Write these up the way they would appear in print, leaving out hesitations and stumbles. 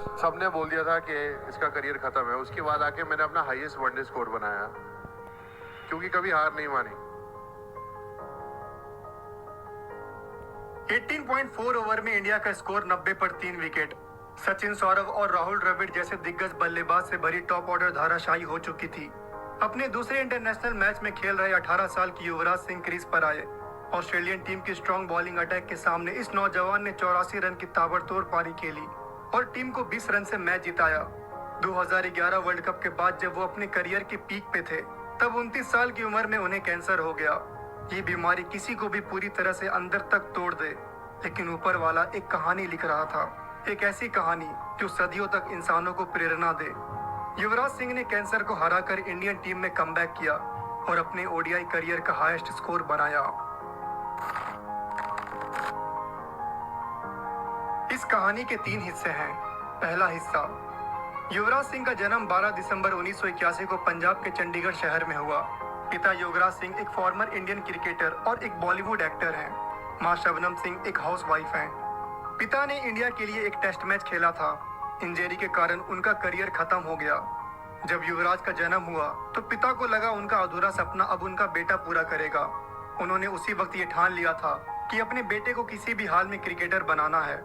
जब सबने बोल दिया था कि इसका करियर खत्म है, उसके बाद आके मैंने अपना हाईएस्ट वनडे स्कोर बनाया, क्योंकि कभी हार नहीं मानी। 18.4 ओवर में इंडिया का स्कोर 90 पर 3 विकेट। सचिन, सौरव और राहुल द्रविड़ जैसे दिग्गज बल्लेबाज से भरी टॉप ऑर्डर धाराशायी हो चुकी थी। अपने दूसरे इंटरनेशनल मैच में खेल रहे 18 साल की युवराज सिंह क्रीज पर आए। ऑस्ट्रेलियन टीम की स्ट्रॉन्ग बॉलिंग अटैक के सामने इस नौजवान ने 84 रन की ताबड़तोड़ पारी खेली और टीम को 20 रन से मैच जिताया। 2011 वर्ल्ड कप के बाद जब वो अपने करियर के पीक पे थे, तब 29 साल की उम्र में उन्हें कैंसर हो गया। ये बीमारी किसी को भी पूरी तरह से अंदर तक तोड़ दे, लेकिन ऊपर वाला एक कहानी लिख रहा था, एक ऐसी कहानी जो सदियों तक इंसानों को प्रेरणा दे। युवराज सिंह ने कैंसर को हराकर इंडियन टीम में कमबैक किया और अपने ओडीआई करियर का हाईएस्ट स्कोर बनाया। इस कहानी के 3 हिस्से हैं। पहला हिस्सा, युवराज सिंह का जन्म 12 दिसंबर 1981 को पंजाब के चंडीगढ़ शहर में हुआ। पिता युवराज सिंह एक फॉर्मर इंडियन क्रिकेटर और एक बॉलीवुड एक्टर हैं। मां शबनम सिंह एक हाउसवाइफ हैं। पिता ने इंडिया के लिए एक टेस्ट मैच खेला था। इंजरी के कारण उनका करियर खत्म हो गया। जब युवराज का जन्म हुआ तो पिता को लगा उनका अधूरा सपना अब उनका बेटा पूरा करेगा। उन्होंने उसी वक्त ये ठान लिया था कि अपने बेटे को किसी भी हाल में क्रिकेटर बनाना है।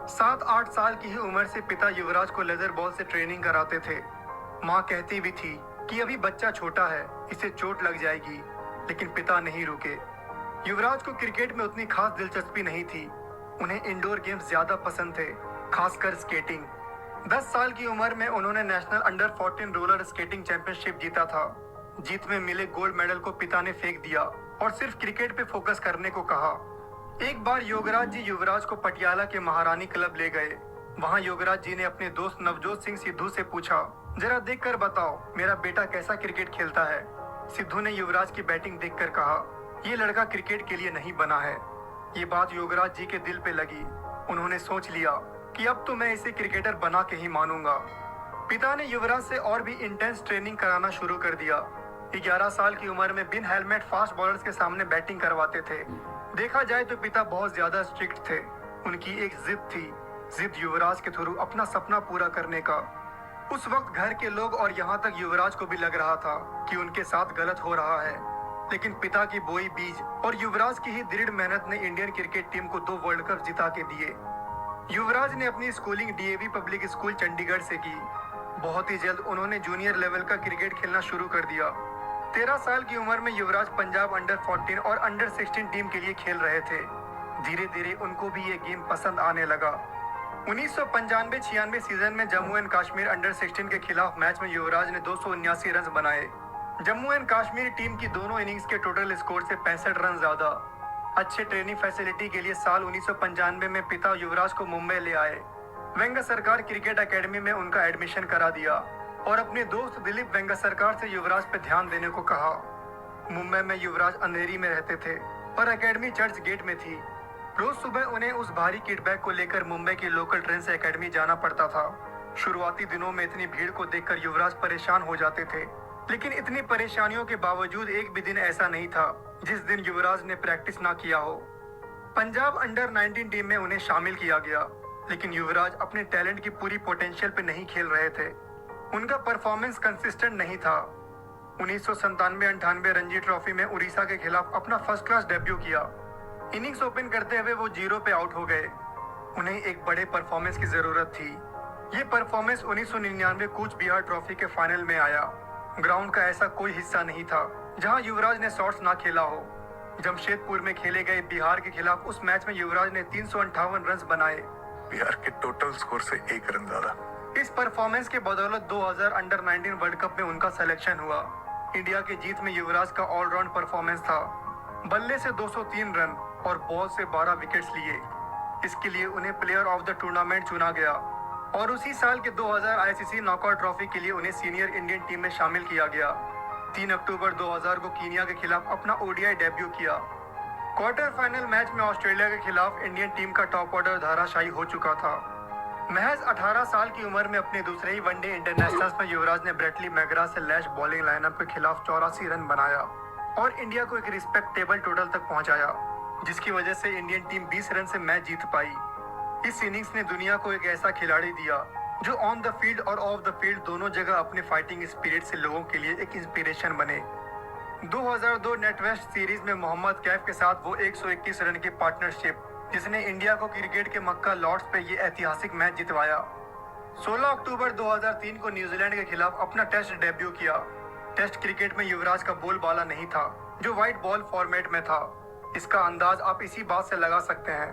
7-8 साल की ही उम्र से पिता युवराज को लेदर बॉल से ट्रेनिंग कराते थे। माँ कहती भी थी कि अभी बच्चा छोटा है, इसे चोट लग जाएगी, लेकिन पिता नहीं रुके। युवराज को क्रिकेट में उतनी खास दिलचस्पी नहीं थी। उन्हें इंडोर गेम्स ज्यादा पसंद थे, खासकर स्केटिंग। 10 साल की उम्र में उन्होंने national under 14 roller skating championship जीता था। जीत में मिले गोल्ड मेडल को पिता ने फेंक दिया और सिर्फ क्रिकेट पे फोकस करने को कहा। एक बार योगराज जी युवराज को पटियाला के महारानी क्लब ले गए। वहां योगराज जी ने अपने दोस्त नवजोत सिंह सिद्धू से पूछा, जरा देखकर बताओ मेरा बेटा कैसा क्रिकेट खेलता है। सिद्धू ने युवराज की बैटिंग देखकर कहा, ये लड़का क्रिकेट के लिए नहीं बना है। ये बात योगराज जी के दिल पे लगी। उन्होंने सोच लिया कि अब तो मैं इसे क्रिकेटर बना के ही मानूंगा। पिता ने युवराज से और भी इंटेंस ट्रेनिंग कराना शुरू कर दिया। 11 साल की उम्र में बिन हेलमेट फास्ट बॉलर्स के सामने बैटिंग करवाते थे। देखा जाए तो पिता बहुत ज्यादा स्ट्रिक्ट थे। उनकी एक जिद थी, जिद युवराज के थ्रू अपना सपना पूरा करने का। उस वक्त घर के लोग और यहाँ तक युवराज को भी लग रहा था कि उनके साथ गलत हो रहा है, लेकिन पिता की बोई बीज और युवराज की ही दृढ़ मेहनत ने इंडियन क्रिकेट टीम को 2 वर्ल्ड कप जिता के दिए। युवराज ने अपनी schooling DAV public school Chandigarh से की। बहुत ही जल्द उन्होंने जूनियर लेवल का क्रिकेट खेलना शुरू कर दिया। 13 साल की उम्र में युवराज पंजाब अंडर 14 और अंडर 16 टीम के लिए खेल रहे थे। धीरे धीरे उनको भी ये गेम पसंद आने लगा। 1995-96 सीजन में जम्मू एंड कश्मीर अंडर 16 के खिलाफ मैच में युवराज ने 279 रन बनाए। जम्मू एंड कश्मीर टीम की दोनों इनिंग्स के टोटल स्कोर से 65 रन ज्यादा। अच्छे ट्रेनिंग फैसिलिटी के लिए साल 1995 में पिता युवराज को मुंबई ले आए। वेंगा सरकार क्रिकेट एकेडमी में उनका एडमिशन करा दिया और अपने दोस्त दिलीप वेंगा सरकार से युवराज पे ध्यान देने को कहा। मुंबई में युवराज अंधेरी में रहते थे और एकेडमी चर्च गेट में थी। रोज सुबह उन्हें उस भारी किट बैग को लेकर मुंबई की लोकल ट्रेन से एकेडमी जाना पड़ता था। शुरुआती दिनों में इतनी भीड़ को देखकर युवराज परेशान हो जाते थे, लेकिन इतनी परेशानियों के बावजूद एक भी दिन ऐसा नहीं था जिस दिन युवराज ने प्रैक्टिस ना किया हो। पंजाब अंडर 19 टीम में उन्हें शामिल किया गया, लेकिन युवराज अपने टैलेंट की पूरी पोटेंशियल पे नहीं खेल रहे थे। उनका परफॉर्मेंस कंसिस्टेंट नहीं था। 1997-98 रणजी ट्रॉफी में उड़ीसा के खिलाफ अपना फर्स्ट क्लास डेब्यू किया। इनिंग्स ओपन करते हुए वो 0 पे आउट हो गए। उन्हें एक बड़े परफॉर्मेंस की जरूरत थी। ये परफॉर्मेंस 1999 कूच बिहार ट्रॉफी के फाइनल में आया। ग्राउंड का ऐसा कोई हिस्सा नहीं था जहां युवराज ने शॉट्स ना खेला हो। जमशेदपुर में खेले गए बिहार के खिलाफ उस मैच में युवराज ने 358 रन बनाए, बिहार के टोटल स्कोर से 1 रन ज्यादा। इस परफॉर्मेंस के बदौलत 2000 अंडर 19 वर्ल्ड कप में उनका सिलेक्शन हुआ। इंडिया की जीत में युवराज का ऑलराउंड परफॉर्मेंस था। बल्ले से 203 रन और बॉल से 12 विकेट्स लिए। इसके लिए उन्हें प्लेयर ऑफ द टूर्नामेंट चुना गया और उसी साल के 2000 आईसीसी नॉकआउट ट्रॉफी के लिए उन्हें सीनियर इंडियन टीम में शामिल किया गया। 3 अक्टूबर 2000 को कीनिया के खिलाफ अपना ओडीआई डेब्यू किया। क्वार्टर फाइनल मैच में ऑस्ट्रेलिया के खिलाफ इंडियन टीम का टॉप ऑर्डर धाराशायी हो चुका था। महज 18 साल की उम्र में अपने दूसरे ही वनडे इंटरनेशनल्स में युवराज ने ब्रेटली मैगरा से लैश बॉलिंग लाइनअप के खिलाफ 84 रन बनाया और इंडिया को एक रिस्पेक्टेबल टोटल तक पहुंचाया, जिसकी वजह से इंडियन टीम 20 रन से मैच जीत पाई। इस इनिंग्स ने दुनिया को एक ऐसा खिलाड़ी दिया जो ऑन द फील्ड और ऑफ द फील्ड दोनों जगह अपने फाइटिंग स्पिरिट से लोगों के लिए एक इंस्पिरेशन बने। 2002 नेटवेस्ट सीरीज में मोहम्मद कैफ के साथ वो 121 रन की पार्टनरशिप जिसने इंडिया को क्रिकेट के मक्का लॉर्ड्स पे ये ऐतिहासिक मैच जितवाया। 16 अक्टूबर 2003 को न्यूजीलैंड के खिलाफ अपना टेस्ट डेब्यू किया। टेस्ट क्रिकेट में युवराज का बोलबाला नहीं था, जो व्हाइट बॉल फॉर्मेट में था। इसका अंदाज आप इसी बात से लगा सकते हैं।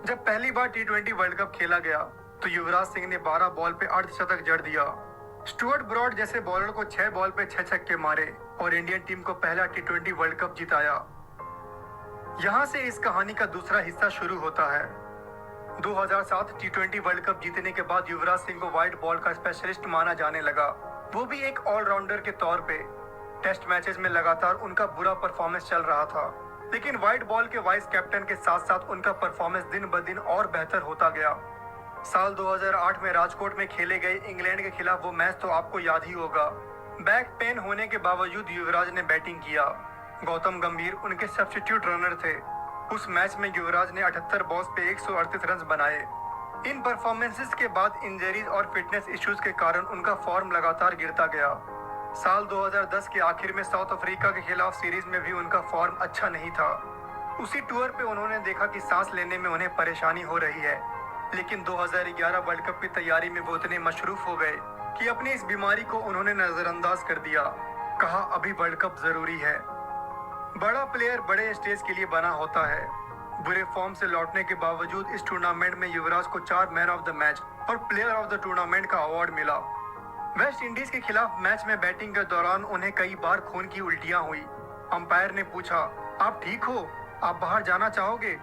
जब पहली बार T20 वर्ल्ड कप खेला गया तो युवराज सिंह ने 12 बॉल पे अर्धशतक जड़ दिया। स्टुअर्ट ब्रॉड जैसे बॉलर को 6 बॉल पे 6 छक्के मारे और इंडियन टीम को पहला T20 वर्ल्ड कप जिताया। यहां से इस कहानी का दूसरा हिस्सा शुरू होता है। 2007 T20 वर्ल्ड कप जीतने के बाद युवराज सिंह को व्हाइट बॉल का स्पेशलिस्ट माना जाने लगा, वो भी एक ऑलराउंडर के तौर पे। टेस्ट मैचेस में लगातार उनका बुरा परफॉर्मेंस चल रहा था, लेकिन व्हाइट बॉल के वाइस कैप्टन के साथ साथ उनका परफॉर्मेंस दिन ब दिन और बेहतर होता गया। साल 2008 में राजकोट में खेले गए इंग्लैंड के खिलाफ वो मैच तो आपको याद ही होगा। बैक पेन होने के बावजूद युवराज ने बैटिंग किया। गौतम गंभीर उनके सब्स्टिट्यूट रनर थे। उस मैच में युवराज ने 78 बॉल्स पे 138 रन बनाए। इन परफॉर्मेंसेस के बाद इंजरीज और फिटनेस इश्यूज के कारण उनका फॉर्म लगातार गिरता गया। साल 2010 के आखिर में साउथ अफ्रीका के खिलाफ सीरीज में भी उनका फॉर्म अच्छा नहीं था। उसी टूर पे उन्होंने देखा कि सांस लेने में उन्हें परेशानी हो रही है, लेकिन 2011 वर्ल्ड कप की तैयारी में वो इतने मशरूफ हो गए कि अपनी इस बीमारी को उन्होंने नजरअंदाज कर दिया। कहा अभी वर्ल्ड कप जरूरी है। बड़ा प्लेयर बड़े स्टेज के लिए बना होता है। बुरे फॉर्म से लौटने के बावजूद इस टूर्नामेंट में युवराज को 4 मैन ऑफ द मैच और प्लेयर ऑफ द टूर्नामेंट का अवार्ड मिला। वेस्ट इंडीज के खिलाफ मैच में बैटिंग के दौरान उन्हें कई बार खून की उल्टियां हुई। अंपायर ने पूछा, आप ठीक हो, आप बाहर जाना चाहोगे?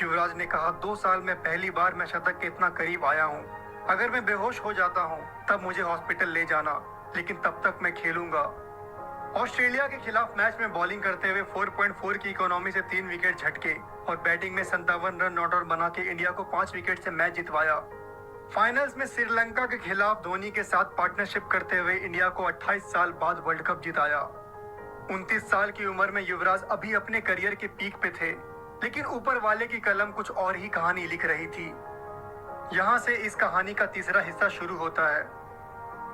युवराज ने कहा, 2 साल में पहली बार मैं शतक के इतना करीब आया हूँ। अगर मैं बेहोश हो जाता हूँ तब मुझे हॉस्पिटल ले जाना, लेकिन तब तक मैं खेलूंगा। ऑस्ट्रेलिया के खिलाफ मैच में बॉलिंग करते हुए 4.4 की इकोनॉमी से 3 विकेट झटके और बैटिंग में 57 रन नॉट आउट बना के इंडिया को 5 विकेट से मैच जितवाया। फाइनल्स में श्रीलंका के खिलाफ धोनी के साथ पार्टनरशिप करते हुए इंडिया को 28 साल बाद वर्ल्ड कप जिताया। 29 साल की उम्र में युवराज अभी अपने करियर के पीक पे थे, लेकिन ऊपर वाले की कलम कुछ और ही कहानी लिख रही थी। यहाँ से इस कहानी का तीसरा हिस्सा शुरू होता है।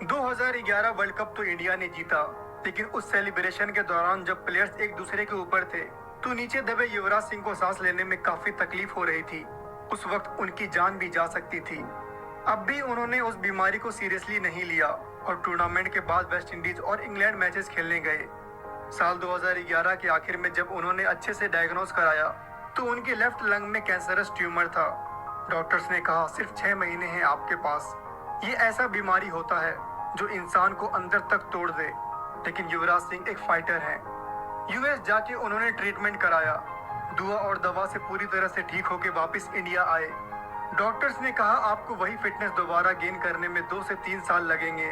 2011 वर्ल्ड कप तो इंडिया ने जीता, लेकिन उस सेलिब्रेशन के दौरान जब प्लेयर्स एक दूसरे के ऊपर थे तो नीचे दबे युवराज सिंह को सांस लेने में काफी तकलीफ हो रही थी। उस वक्त उनकी जान भी जा सकती थी। अब भी उन्होंने उस बीमारी को सीरियसली नहीं लिया और टूर्नामेंट के बाद वेस्ट इंडीज और इंग्लैंड मैचेस खेलने गए। साल 2011 के आखिर में जब उन्होंने अच्छे से डायग्नोज कराया तो उनके लेफ्ट लंग में कैंसरस ट्यूमर था। डॉक्टर्स ने कहा, सिर्फ 6 महीने हैं आपके पास। ये ऐसा बीमारी होता है जो इंसान को अंदर तक तोड़ दे, लेकिन युवराज सिंह एक फाइटर हैं। यूएस जाके उन्होंने ट्रीटमेंट कराया, दुआ और दवा से पूरी तरह से ठीक होके वापस इंडिया आए। डॉक्टर्स ने कहा आपको वही फिटनेस दोबारा गेन करने में 2 से 3 साल लगेंगे।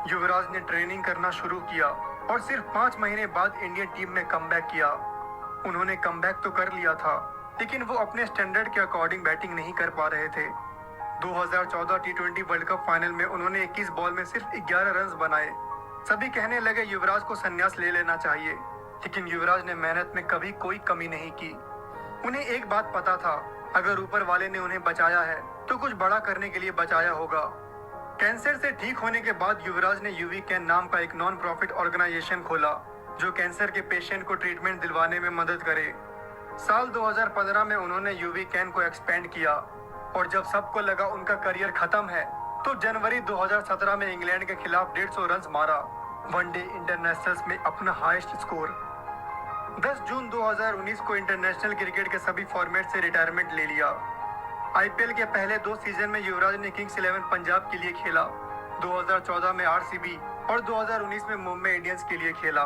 युवराज ने ट्रेनिंग करना शुरू किया और सिर्फ 5 महीने बाद इंडियन टीम में कमबैक किया। उन्होंने कमबैक तो कर लिया था, लेकिन वो अपने स्टैंडर्ड के अकॉर्डिंग बैटिंग नहीं कर पा रहे थे। 2014 T20 वर्ल्ड कप फाइनल में उन्होंने 21 बॉल में सिर्फ 11 रन बनाए। सभी कहने लगे युवराज को संन्यास ले लेना चाहिए, लेकिन युवराज ने मेहनत में कभी कोई कमी नहीं की। उन्हें एक बात पता था, अगर ऊपर वाले ने उन्हें बचाया है तो कुछ बड़ा करने के लिए बचाया होगा। कैंसर से ठीक होने के बाद युवराज ने यूवी कैन नाम का एक नॉन प्रॉफिट ऑर्गेनाइजेशन खोला जो कैंसर के पेशेंट को ट्रीटमेंट दिलवाने में मदद करे। साल 2015 में उन्होंने यूवी कैन को एक्सपेंड किया और जब सबको लगा उनका करियर खत्म है तो जनवरी 2017 में इंग्लैंड के खिलाफ 150 रन मारा, वनडे इंटरनेशनल्स में अपना हाईएस्ट स्कोर। 10 जून 2019 को इंटरनेशनल क्रिकेट के सभी फॉर्मेट से रिटायरमेंट ले लिया। आईपीएल के पहले 2 सीजन में युवराज ने किंग्स 11 पंजाब के लिए खेला, 2014 में आरसीबी और 2019 में मुंबई इंडियंस के लिए खेला।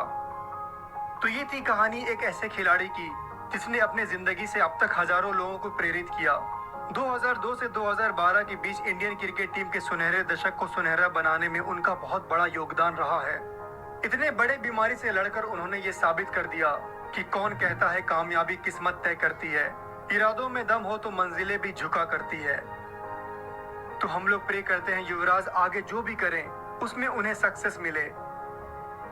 तो ये थी कहानी एक ऐसे खिलाड़ी की जिसने अपने जिंदगी से अब तक हजारों लोगों को प्रेरित किया। 2002 से 2012 के बीच इंडियन क्रिकेट टीम के सुनहरे दशक को सुनहरा बनाने में उनका बहुत बड़ा योगदान रहा है। इतने बड़े बीमारी से लड़कर उन्होंने ये साबित कर दिया कि कौन कहता है कामयाबी किस्मत तय करती है, इरादों में दम हो तो मंजिलें भी झुका करती है। तो हम लोग प्रे करते हैं युवराज आगे जो भी करें उसमें उन्हें सक्सेस मिले।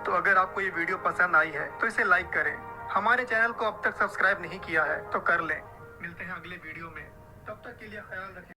तो अगर आपको ये वीडियो पसंद आई है तो इसे लाइक करें हमारे चैनल को अब तक सब्सक्राइब नहीं किया है तो कर लें। मिलते हैं अगले वीडियो में, तब तक के लिए ख्याल रखें।